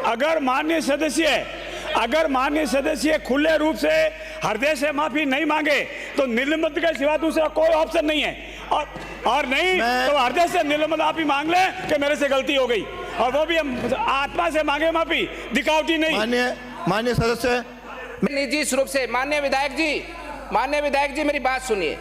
अगर माननीय सदस्य खुले रूप से हृदय से माफी नहीं मांगे तो निलंबित के सिवा दूसरा कोई ऑप्शन नहीं है, और नहीं तो हृदय से निलंबित माफी मांग ले कि मेरे से गलती हो गई, और वो भी हम आत्मा से मांगे माफी, दिखावटी नहीं। माननीय सदस्य निजी रूप से माननीय विधायक जी मेरी बात सुनिए।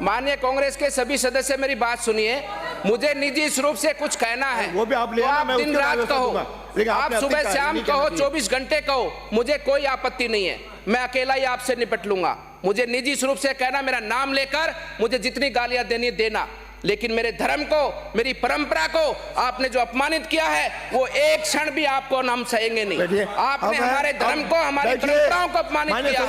माननीय कांग्रेस के सभी सदस्य मेरी बात सुनिए। मुझे निजी रूप से कुछ कहना है, वो भी आप ले तो आना, आप मैं दिन उसके रात बाद कहो, लेकिन आप आपने सुबह अपनी शाम कहानी कहो, कहना 24 घंटे कहो, मुझे कोई आपत्ति नहीं है। मैं अकेला ही आपसे निपट लूंगा। मुझे निजी रूप से कहना, मेरा नाम लेकर मुझे जितनी गालियां देनी देना, लेकिन मेरे धर्म को, मेरी परंपरा को आपने जो अपमानित किया है वो एक क्षण भी आपको हम सहेंगे नहीं। आपने हमारे धर्म को, हमारी परंपराओं को अपमानित किया है,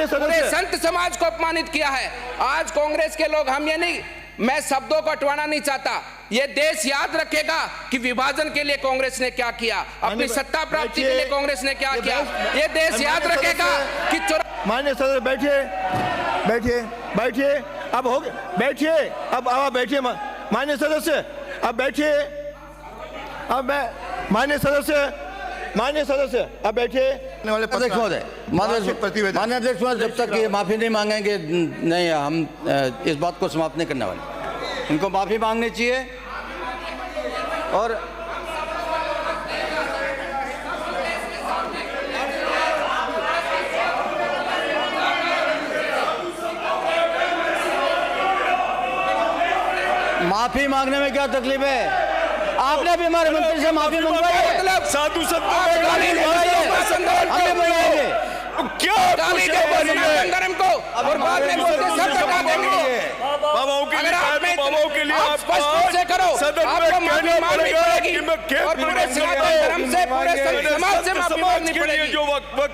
पूरे संत समाज को अपमानित किया है। आज कांग्रेस के लोग, हम ये नहीं, मैं शब्दों को हटवाना नहीं चाहता, ये देश याद रखेगा कि विभाजन के लिए कांग्रेस ने क्या किया, अपनी सत्ता प्राप्ति के लिए कांग्रेस ने क्या किया। ये देश याद रखेगा कि माननीय सदस्य बैठिए, अब हो गया, बैठिए, अब बैठिए माननीय सदस्य, अब बैठिए, अब माननीय सदस्य अब बैठिए। अध्यक्ष महोदय, माननीय अध्यक्ष महोदय, जब तक ये माफी नहीं मांगेंगे नहीं, हम इस बात को समाप्त नहीं करने वाले। इनको माफी मांगनी चाहिए। और माफी मांगने में क्या तकलीफ है? आपने भी हमारे मंत्री से माफी मंगवाई है। साधु संत धर्म को और बाद में बोलते सब हटा देंगे। बाबाओं के लिए, बाबाओं के लिए आप स्पष्ट रूप से करो, आपको माफी मांगनी पड़ेगी और पूरे सनातन धर्म से, पूरे संत समाज से माफी मांगनी पड़ेगी।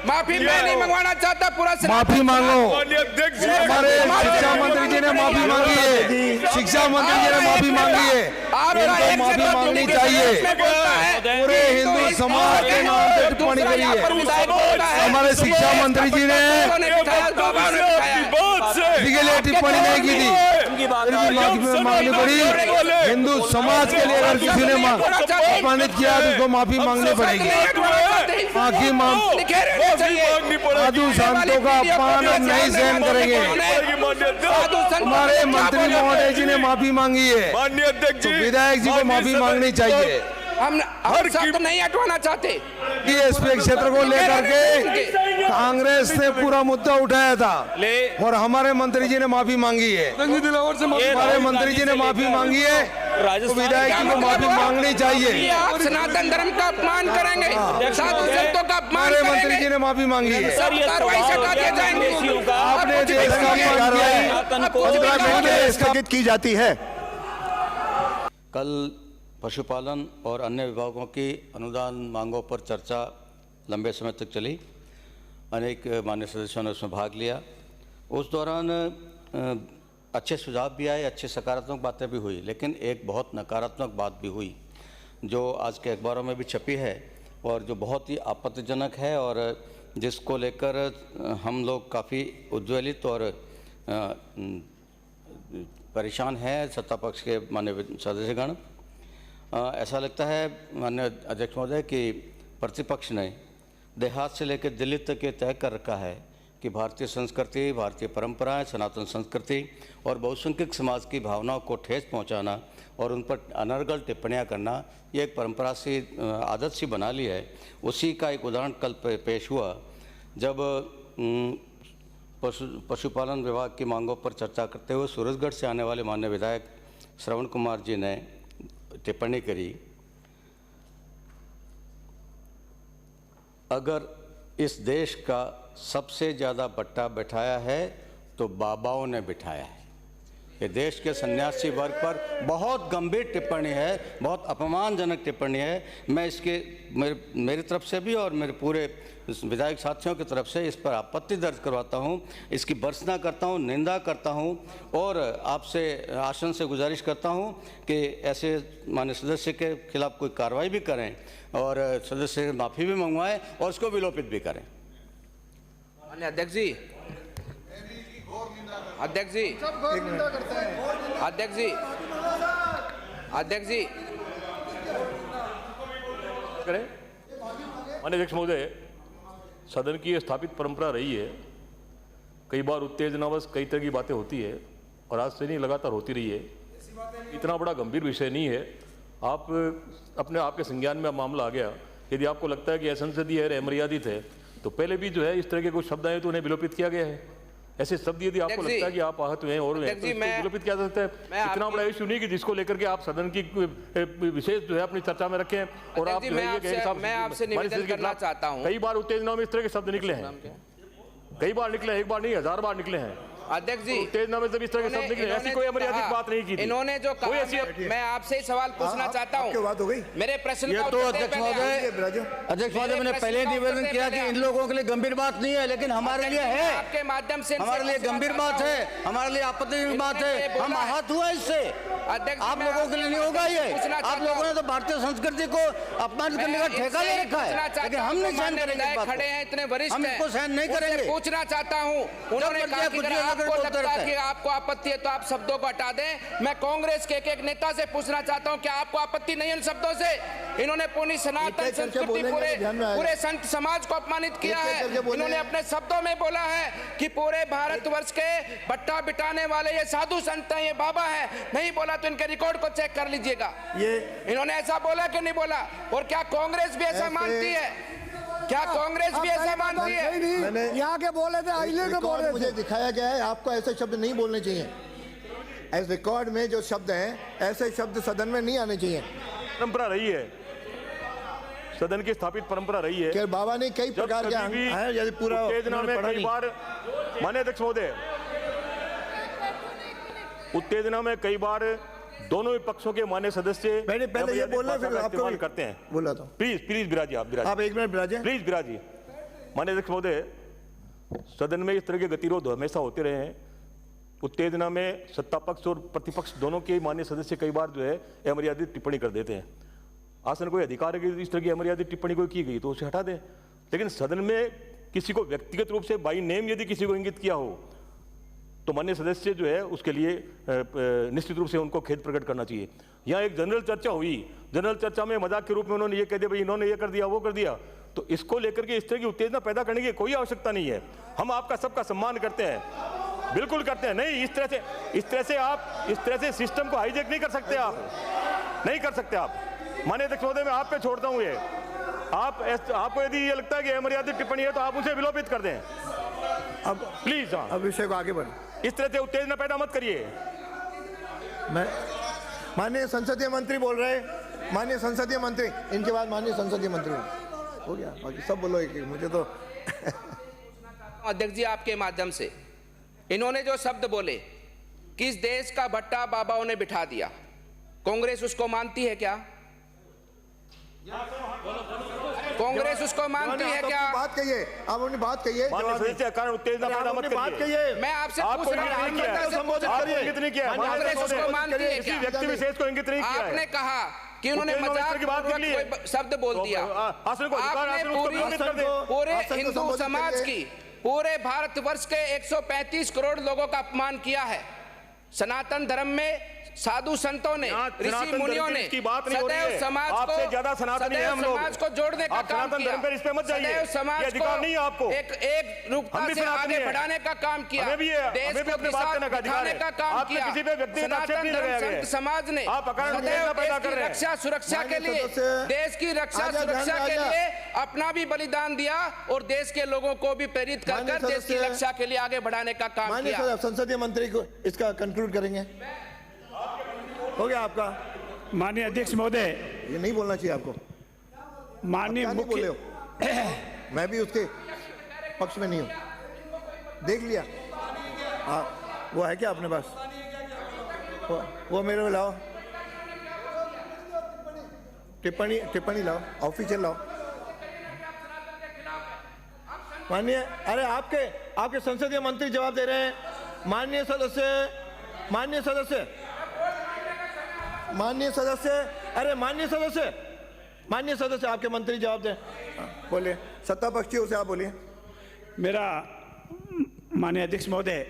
माफी मैं नहीं मंगवाना चाहता, पूरा माफी मांगो। हमारे शिक्षा मंत्री जी ने माफी मांगी है, शिक्षा मंत्री जी ने माफी मांगी है, इनको माफी मांगनी चाहिए। पूरे हिंदू समाज के नाम पे टिप्पणी करी है हमारे शिक्षा मंत्री जी ने, इसके लिए टिप्पणी नहीं की थी, फिर भी माफी मांगनी पड़ी। हिंदू समाज के लिए अगर किसी ने अपमानित किया तो उसको माफी मांगनी पड़ेगी। माफी साधु संतों का अपमान हम नहीं सहन करेंगे। हमारे मंत्री महोदय जी ने माफी मांगी है, तो विधायक जी को माफी मांगनी चाहिए। हम सब नहीं हटवाना चाहते। एसपी क्षेत्र को लेकर के कांग्रेस ने पूरा मुद्दा उठाया था और हमारे मंत्री जी ने माफी मांगी है, हमारे मंत्री जी ने माफी मांगी है, तो विधायक जी को माफी मांगनी चाहिए। आप सनातन धर्म का अपमान करेंगे, साधु संतों का अपमान हमारे करेंगे, मंत्री जी ने माफी मांगी है। कार्रवाई से हटा दिए जाएंगे। आपने देश का अपमान किया है, स्थगित की जाती है। कल पशुपालन और अन्य विभागों की अनुदान मांगों पर चर्चा लंबे समय तक चली। अनेक मान्य सदस्यों ने उसमें भाग लिया। उस दौरान अच्छे सुझाव भी आए, अच्छी सकारात्मक बातें भी हुई, लेकिन एक बहुत नकारात्मक बात भी हुई जो आज के अखबारों में भी छपी है और जो बहुत ही आपत्तिजनक है और जिसको लेकर हम लोग काफ़ी उज्ज्वलित और परेशान हैं सत्ता पक्ष के माननीय सदस्यगण। ऐसा लगता है माननीय अध्यक्ष महोदय कि प्रतिपक्ष ने देहात से लेकर दिल्ली तक ये तय कर रखा है कि भारतीय संस्कृति, भारतीय परंपराएं, सनातन संस्कृति और बहुसंख्यक समाज की भावनाओं को ठेस पहुंचाना और उन पर अनर्गल टिप्पणियां करना, ये एक परंपरा सी, आदत सी बना ली है। उसी का एक उदाहरण कल पेश हुआ जब पशुपालन विभाग की मांगों पर चर्चा करते हुए सूरजगढ़ से आने वाले माननीय विधायक श्रवण कुमार जी ने टिप्पणी करी, अगर इस देश का सबसे ज़्यादा बट्टा बैठाया है तो बाबाओं ने बिठाया है। ये देश के सन्यासी वर्ग पर बहुत गंभीर टिप्पणी है, बहुत अपमानजनक टिप्पणी है। मैं इसके मेरी तरफ से भी और मेरे पूरे विधायक साथियों की तरफ से इस पर आपत्ति दर्ज करवाता हूं, इसकी भर्त्सना करता हूं, निंदा करता हूं और आपसे आसन से गुजारिश करता हूं कि ऐसे माननीय सदस्य के खिलाफ कोई कार्रवाई भी करें और सदस्य से माफ़ी भी मंगवाएं और उसको विलोपित भी करें। माननीय अध्यक्ष जी, अध्यक्ष जी, अध्यक्ष जी, अध्यक्ष जी, करें। माननीय अध्यक्ष महोदय, सदन की स्थापित परंपरा रही है, कई बार उत्तेजनावश कई तरह की बातें होती है और आज से नहीं लगातार होती रही है। इतना बड़ा गंभीर विषय नहीं है, आप अपने आपके संज्ञान में मामला आ गया। यदि आपको लगता है कि असंसदीय है, अमर्यादित है, तो पहले भी जो है इस तरह के कुछ शब्द आए तो उन्हें विलोपित किया गया है। ऐसे शब्द यदि आपको लगता है कि आप आहत हुए हैं और हुए हैं तो इसको विलोपित किया जा सकता है। इतना बड़ा इश्यू नहीं कि जिसको लेकर के आप सदन की विशेष जो है अपनी चर्चा में रखें और आप मैं आपसे निवेदन करना चाहता हूं। कई बार उत्तेजना में इस तरह के शब्द निकले हैं, कई बार निकले, एक बार नहीं 1000 बार निकले हैं। अध्यक्ष जी, उत्तेजना में जब इस तरह के शब्द निकले, ऐसी कोई अमर्यादित बात नहीं की थी। इन्होंने जो कहा, मैं आपसे सवाल पूछना चाहता हूँ, बात हो गई मेरे प्रश्न ये का तो उत्तर अध्यक्ष दें पहले। अध्यक्ष महोदय, मैंने पहले निवेदन किया कि इन लोगों के लिए गंभीर बात नहीं है, लेकिन हमारे लिए है। आपके माध्यम से हमारे लिए गंभीर बात है, हमारे लिए आपत्तिजनक बात है। हम आहत हुए इससे। अध्यक्ष, आप लोगों के लिए नहीं होगा ये। आप लोगों ने तो भारतीय संस्कृति को अपमान करने का ठेका ले रखा है, लेकिन हम नहीं सहन करेंगे इस बात को। खड़े हैं इतने वरिष्ठ, हम इसको सहन नहीं करेंगे। पूछना चाहता हूँ, उन्होंने कहा कि अगर आपको लगता है कि आपको आपत्ति है तो आप शब्दों को हटा दें। मैं कांग्रेस के एक नेता से पूछना चाहता हूं, क्या आपको आपत्ति नहीं है उन शब्दों से? इन्होंने पूरी सनातन संस्कृति, पूरे संत समाज को अपमानित किया है। इन्होंने अपने शब्दों में बोला है कि पूरे भारतवर्ष के भट्टा बिटाने वाले ये साधु संत हैं, ये बाबा है। नहीं बोला तो इनके रिकॉर्ड को चेक कर लीजिएगा। ये इन्होंने ऐसा बोला कि नहीं बोला? और क्या कांग्रेस भी ऐसा मानती है? क्या कांग्रेस भी ऐसा मानती है? यहाँ के बोले थे, आइले के बोले, मुझे दिखाया गया है। आपको ऐसे शब्द नहीं बोलने चाहिए। ऐसे रिकॉर्ड में जो शब्द हैं, ऐसे शब्द सदन में नहीं आने चाहिए। परंपरा रही है, सदन की स्थापित परंपरा रही है कि बाबा ने कई प्रकार के हैं, यदि पूरा उत्तेजना में कई बार, माननीय अध्यक्ष महोदय, उत्तेजना में कई बार दोनों ही पक्षों के मान्य सदस्य पहले ये बोलना, फिर आपको करते हैं। बोला तो प्लीज बिराजी, आप बिराजी, आप एक मिनट बिराजे, प्लीज बिराजी। माननीय अध्यक्ष महोदय, सदन में इस तरह के गतिरोध हमेशा होते रहे हैं। उत्तेजना में सत्ता पक्ष और प्रतिपक्ष दोनों के मान्य सदस्य कई बार जो है अमर्यादित टिप्पणी कर देते हैं। आसन कोई अधिकार है कि इस तरह की अमर्यादित टिप्पणी कोई की गई तो उसे हटा दें, लेकिन सदन में किसी को व्यक्तिगत रूप से बाई नेम यदि किसी को इंगित किया हो तो मान्य सदस्य जो है उसके लिए निश्चित रूप से उनको खेद प्रकट करना चाहिए। यहाँ एक जनरल चर्चा हुई, जनरल चर्चा में मजाक के रूप में उन्होंने ये कह दिया भाई इन्होंने ये कर दिया, वो कर दिया, तो इसको लेकर के इस तरह की उत्तेजना पैदा करने की कोई आवश्यकता नहीं है। हम आपका सबका सम्मान करते हैं, बिल्कुल करते हैं। नहीं, इस तरह से सिस्टम को हाईजैक नहीं कर सकते, आप नहीं कर सकते। आप माननीय अध्यक्ष महोदय, मैं आप पे छोड़ता हूँ ये। आपको यदि ये लगता है कि अमर्यादित टिप्पणी है तो आप उसे विलोपित कर दें अब प्लीज। अब विषय को आगे बढ़, इस तरह से उत्तेजना पैदा मत करिए। मैं माननीय संसदीय मंत्री बोल रहे, माननीय संसदीय मंत्री, इनके बाद माननीय संसदीय मंत्री हो गया, बाकी सब बोलो एक, मुझे तो अध्यक्ष जी, आपके माध्यम से इन्होंने जो शब्द बोले कि इस देश का भट्टा बाबाओं ने बिठा दिया, कांग्रेस उसको मानती है क्या? कांग्रेस उसको मानती है क्या? बात कहिए, आप अपनी बात कहिए, कारण उत्तेजना पैदा मत करिए। मैं आपसे पूछ रहा हूं, संबोधित करिए। इंगित नहीं किया, कांग्रेस उसको मानती है किसी क्या? व्यक्ति विशेष को इंगित नहीं किया है। आपने कहा कि उन्होंने मजाक की बात कोई शब्द बोल दिया। आपने पूरे हिंदू समाज की, पूरे भारतवर्ष के 135 करोड़ लोगों का अपमान किया है। सनातन धर्म में साधु संतों ने, ऋषि मुनियों ने सदैव समाज को, ज्यादा सनातनी है हम लोग, समाज को जोड़ने का काम किया। सदैव समाज को एक रूपता से आगे बढ़ाने का काम किया, देश को दिखाने का काम किया। सनातन धर्म संत समाज ने सदैव देश की रक्षा सुरक्षा के लिए, देश की रक्षा सुरक्षा के लिए अपना भी बलिदान दिया और देश के लोगों को भी प्रेरित कर देश की रक्षा के लिए आगे बढ़ाने का काम किया। संसदीय मंत्री को इसका कंक्लूड करेंगे, हो गया आपका। माननीय अध्यक्ष महोदय, ये नहीं बोलना चाहिए आपको, माननीय मुख्य, मैं भी उसके पक्ष में नहीं हूं, देख लिया। वो है क्या अपने पास? वो मेरे में लाओ, टिप्पणी लाओ, ऑफिशियल लाओ। माननीय, अरे आपके संसदीय मंत्री जवाब दे रहे हैं। माननीय सदस्य, आपके मंत्री जवाब दें, बोलिए। सत्ता पक्षी उसे आप बोलिए। मेरा माननीय अध्यक्ष महोदय,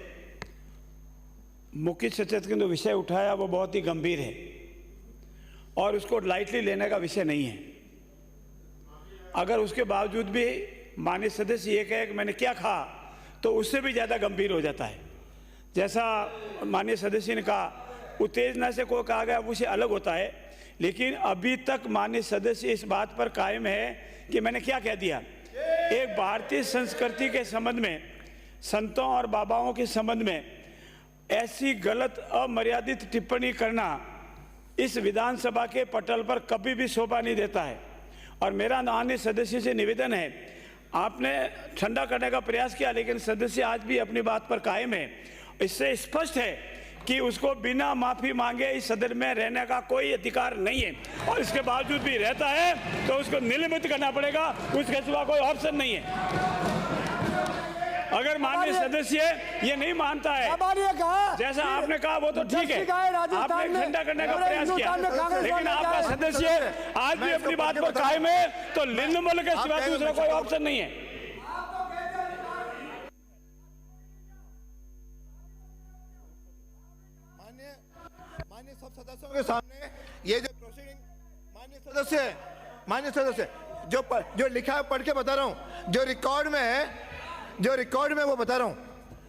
मुख्य सचेतक ने जो विषय उठाया वो बहुत ही गंभीर है और उसको लाइटली लेने का विषय नहीं है। अगर उसके बावजूद भी माननीय सदस्य ये कहे कि मैंने क्या कहा, तो उससे भी ज़्यादा गंभीर हो जाता है। जैसा माननीय सदस्य ने कहा, उत्तेजना से कोई कहा गया उसे अलग होता है, लेकिन अभी तक माननीय सदस्य इस बात पर कायम है कि मैंने क्या कह दिया। एक भारतीय संस्कृति के संबंध में, संतों और बाबाओं के संबंध में ऐसी गलत अमर्यादित टिप्पणी करना इस विधानसभा के पटल पर कभी भी शोभा नहीं देता है। और मेरा माननीय सदस्य से निवेदन है, आपने ठंडा करने का प्रयास किया, लेकिन सदस्य आज भी अपनी बात पर कायम है। इससे स्पष्ट है कि उसको बिना माफी मांगे इस सदन में रहने का कोई अधिकार नहीं है, और इसके बावजूद भी रहता है तो उसको निलंबित करना पड़ेगा, उसके सिवा कोई ऑप्शन नहीं है। अगर माननीय सदस्य ये नहीं मानता है, जैसा आपने कहा वो तो ठीक है, आपने ठंडा करने का प्रयास किया, लेकिन आपका सदस्य आज भी अपनी बात पर कायम है, तो निलंबन के सिवा दूसरा कोई ऑप्शन नहीं है। माननीय सब सदस्यों के सामने ये जो प्रोसीडिंग माननीय सदस्य जो लिखा है पढ़ के बता रहा हूं, जो रिकॉर्ड में वो बता रहा हूं।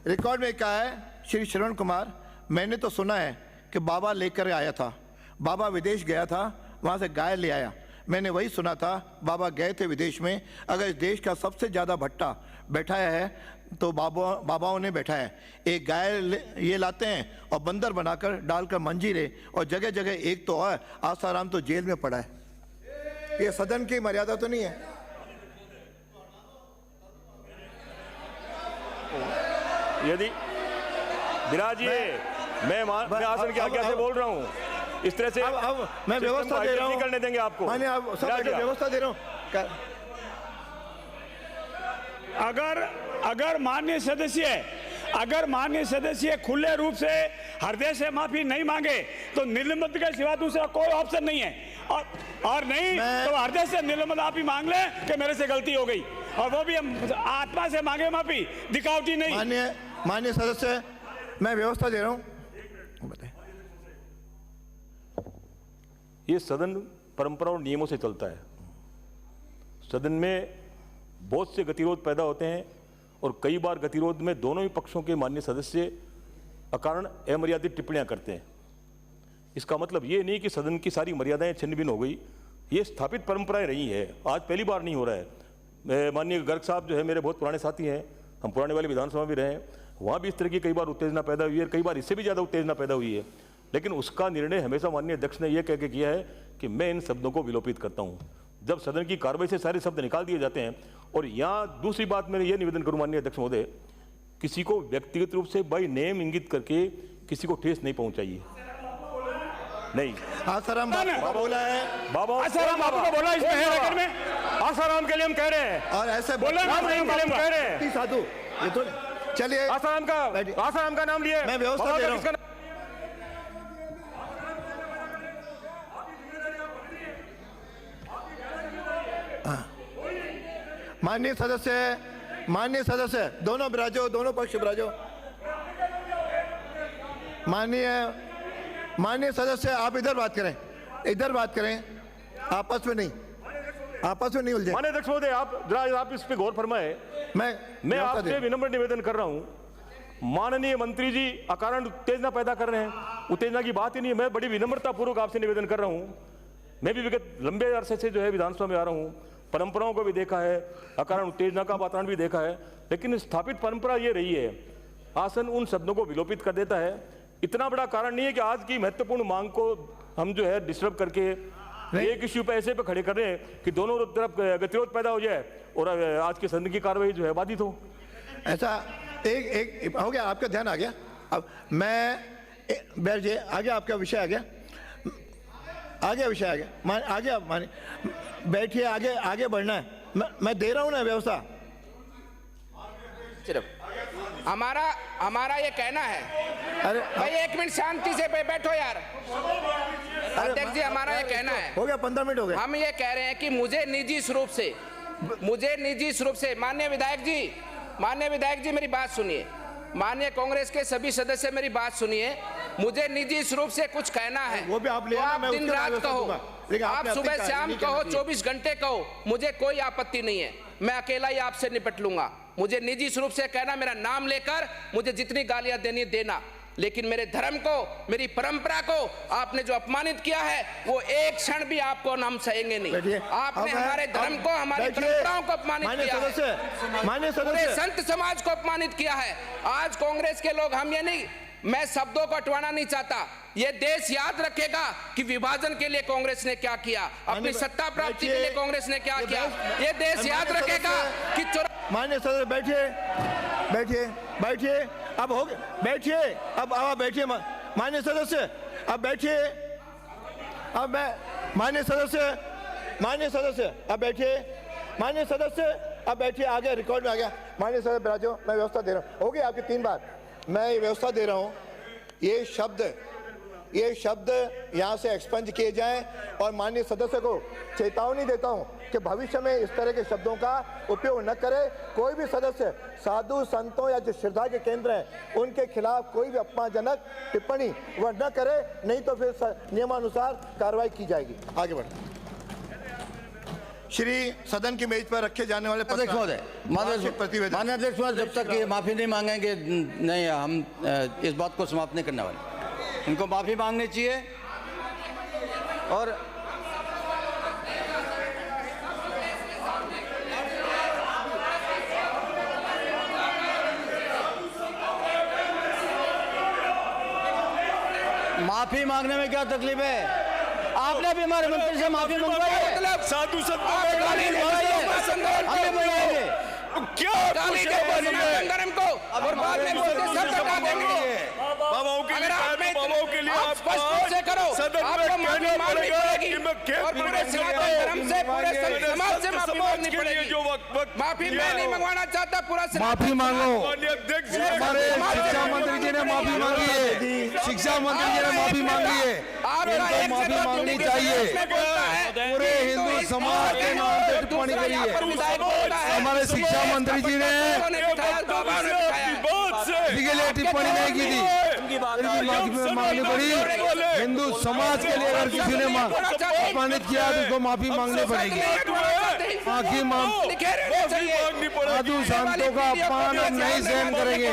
रिकॉर्ड में क्या है, श्री श्रवण कुमार, मैंने तो सुना है कि बाबा लेकर आया था, बाबा विदेश गया था, वहां से गाय ले आया, मैंने वही सुना था, बाबा गए थे विदेश में। अगर इस देश का सबसे ज़्यादा भट्टा बैठाया है तो बाबाओं ने बैठाया है। एक गाय ये लाते हैं और बंदर बनाकर डालकर मंजीरे, और जगह जगह एक तो और आसाराम तो जेल में पड़ा है। ये सदन की मर्यादा तो नहीं है। यदि विराजिए, मैं आसन की आज्ञा से बोल रहा हूँ, इस तरह से अब मैं व्यवस्था दे रहा हूँ, करने देंगे आपको। मैंने आप सब व्यवस्था दे रहा हूँ। अगर माननीय सदस्य खुले रूप से हृदय से माफी नहीं मांगे तो निलंबित के सिवा दूसरा कोई ऑप्शन नहीं है, और नहीं तो हृदय से निलंबित आप ही मांग ले कि मेरे से गलती हो गई, और वो भी हम आत्मा से मांगे माफी, दिखावटी नहीं। माननीय सदस्य, मैं व्यवस्था दे रहा हूँ। ये सदन परंपरा और नियमों से चलता है। सदन में बहुत से गतिरोध पैदा होते हैं, और कई बार गतिरोध में दोनों ही पक्षों के माननीय सदस्य अकारण अमर्यादित टिप्पणियां करते हैं। इसका मतलब ये नहीं कि सदन की सारी मर्यादाएं छिन्न भिन्न हो गई, ये स्थापित परंपराएं रही है, आज पहली बार नहीं हो रहा है। माननीय गर्ग साहब जो है मेरे बहुत पुराने साथी हैं, हम पुराने वाली विधानसभा में रहे हैं, वहाँ भी इस तरह की कई बार उत्तेजना पैदा हुई है, कई बार इससे भी ज़्यादा उत्तेजना पैदा हुई है, लेकिन उसका निर्णय हमेशा माननीय अध्यक्ष ने यह कह के किया है कि मैं इन शब्दों को विलोपित करता हूँ। जब सदन की कार्रवाई से सारे शब्द निकाल दिए जाते हैं। और यहाँ दूसरी बात मैं ये निवेदन करूँ माननीय अध्यक्ष महोदय, किसी को व्यक्तिगत रूप से बाई नेम इंगित करके किसी को ठेस नहीं पहुंचाइए। नहीं, आसाराम बाबा बोला है, बाबा आसाराम बाबू को बोला इसमें है रेकॉर्ड में, आसाराम के लिए हम कह रहे हैं, और ऐसे बोले नाम नहीं हम कह रहे हैं साधु। ये तो चलिए, आसाराम का नाम लिए, मैं व्यवस्था दे रहा हूं। माननीय सदस्य दोनों विराजो, दोनों पक्ष विराजो। माननीय सदस्य, आप इधर बात करें, आपस में नहीं उलझे। माननीय अध्यक्ष महोदय, आप इस पे गौर फरमाए। मैं आपसे विनम्र निवेदन कर रहा हूं। माननीय मंत्री जी अकारण उत्तेजना पैदा कर रहे हैं, उत्तेजना की बात ही नहीं है। मैं बड़ी विनम्रता पूर्वक आपसे निवेदन कर रहा हूं। मैं भी विगत लंबे अरसे से जो है विधानसभा में आ रहा हूं, परंपराओं को भी देखा है, अकारण उत्तेजना का वातावरण भी देखा है, लेकिन स्थापित परंपरा ये रही है, आसन उन शब्दों को विलोपित कर देता है। इतना बड़ा कारण नहीं है कि आज की महत्वपूर्ण मांग को हम जो है डिस्टर्ब करके एक इश्यू पे ऐसे पे खड़े कर रहे हैं कि दोनों तरफ गतिरोध पैदा हो जाए और आज के सदन की कार्रवाई जो है बाधित हो। ऐसा एक हो गया, आपका ध्यान आ गया। अब मैं बैठ जाइए, आगे आपका विषय आ गया, माने बैठिए, आगे बढ़ना है। मैं दे रहा हूं ना व्यवस्था। सिर्फ हमारा ये कहना है, अरे भाई एक मिनट शांति से बैठो यार। अध्यक्ष जी, हमारा ये कहना है, हो गया 15 मिनट हो गए। हम ये कह रहे हैं कि मुझे निजी स्वरूप से माननीय विधायक जी मेरी बात सुनिए, माननीय कांग्रेस के सभी सदस्य मेरी बात सुनिए, मुझे निजी स्वरूप से कुछ कहना है, वो भी आप ले तो आना, आप मैं दिन उसके रात बाद कहो, दूंगा। लेकिन आप आपने अब तक सुबह कहा शाम नहीं कहो, कहना चाहिए। 24 घंटे कहो, मुझे कोई आपत्ति नहीं है। मैं अकेला ही आपसे निपट लूंगा। मुझे निजी स्वरूप से कहना, मेरा नाम लेकर मुझे जितनी गालियां देनी देना, लेकिन मेरे धर्म को, मेरी परंपरा को आपने जो अपमानित किया है, वो एक क्षण भी आपको हम सहेंगे बैठिए। नहीं। आपने अब हमारे धर्म को, हमारी बैठिए। परंपराओं को अपमानित माननीय किया है, सदस्य, माननीय पूरे सदस्य, संत समाज को अपमानित किया है। आज कांग्रेस के लोग, हम ये नहीं, मैं शब्दों को अटवाना नहीं चाहता, ये देश याद रखेगा कि विभाजन के लिए कांग्रेस ने क्या किया, अपनी सत्ता प्राप्ति के लिए कांग्रेस ने क्या किया। ये देश याद रखेगा कि माननीय सदस्य बैठिए, बैठिए, बैठिए, अब हो गए, बैठिए, अब बैठिए माननीय सदस्य, अब बैठिए, अब मैं माननीय सदस्य, माननीय सदस्य अब बैठिए, माननीय सदस्य अब बैठिए, आ गया, रिकॉर्ड में आ गया। माननीय सदस्य बैठो, मैं व्यवस्था दे रहा हूँ, हो गई आपकी 3 बार, मैं ये व्यवस्था दे रहा हूँ, ये शब्द यहाँ से एक्सपंज किए जाएं और माननीय सदस्य को चेतावनी देता हूँ कि भविष्य में इस तरह के शब्दों का उपयोग न करे। कोई भी सदस्य साधु संतों या जो श्रद्धा के केंद्र हैं उनके खिलाफ कोई भी अपमानजनक टिप्पणी वह न करे, नहीं तो फिर नियमानुसार कार्रवाई की जाएगी। आगे बढ़े। श्री सदन की मेज पर रखे जाने वाले अध्यक्ष महोदय, प्रतिवेदन, माननीय अध्यक्ष महोदय, जब तक ये माफी नहीं मांगेंगे नहीं, हम इस बात को समाप्त नहीं करने वाले। इनको माफी मांगनी चाहिए और माफी मांगने में क्या तकलीफ है? आपने भी हमारे मंत्री से माफी मंगवाई है। साधु क्या धर्म को और बाद में बोलते सब हटा देंगे। बाबाओं के लिए, बाबाओं के लिए आप स्पष्ट रूप से करो, आपको माफी मांगनी पड़ेगी और पूरे सनातन धर्म से, पूरे संत समाज से माफी मांगनी पड़ेगी। माफी मैं नहीं मंगवाना चाहता, पूरा माफी मांगो। अध्यक्ष जी, हमारे शिक्षा मंत्री जी ने माफी मांगी है, शिक्षा मंत्री जी ने माफी मांगी है, इनको माफी मांगनी चाहिए। पूरे हिंदू समाज के नाम पे टिप्पणी करी है। हमारे शिक्षा मंत्री जी ने किसी के लिए टिप्पणी नहीं की थी, फिर भी माफी मांगनी पड़ी। हिंदू समाज के लिए अगर किसी ने अपमानित किया तो उसको माफी मांगनी पड़ेगी। माफी साधु संतों का अपमान हम नहीं सहन करेंगे।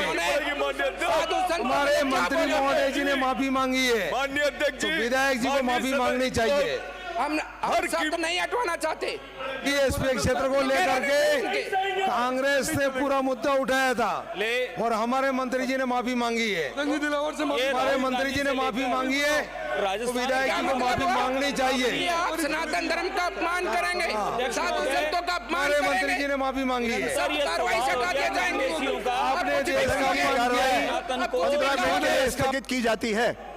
हमारे मंत्री महोदय जी ने माफी मांगी है, माननीय अध्यक्ष तो जी, विधायक जी को माफी मांगनी चाहिए। हम शब्द नहीं हटवाना चाहते। एसपी क्षेत्र को लेकर के कांग्रेस ने पूरा मुद्दा उठाया था और हमारे मंत्री जी ने माफी मांगी है। हमारे मंत्री जी ने माफी मांगी है, तो विधायक जी को माफी मांगनी चाहिए। आप सनातन धर्म का अपमान करेंगे, साधु संतों का अपमान हमारे मंत्री करेंगे, जी ने माफी मांगी है। सब कार्रवाई से हटा दिए जाएंगे। आपने देश का अपमान किया है, 15 महीने स्थगित की जाती है।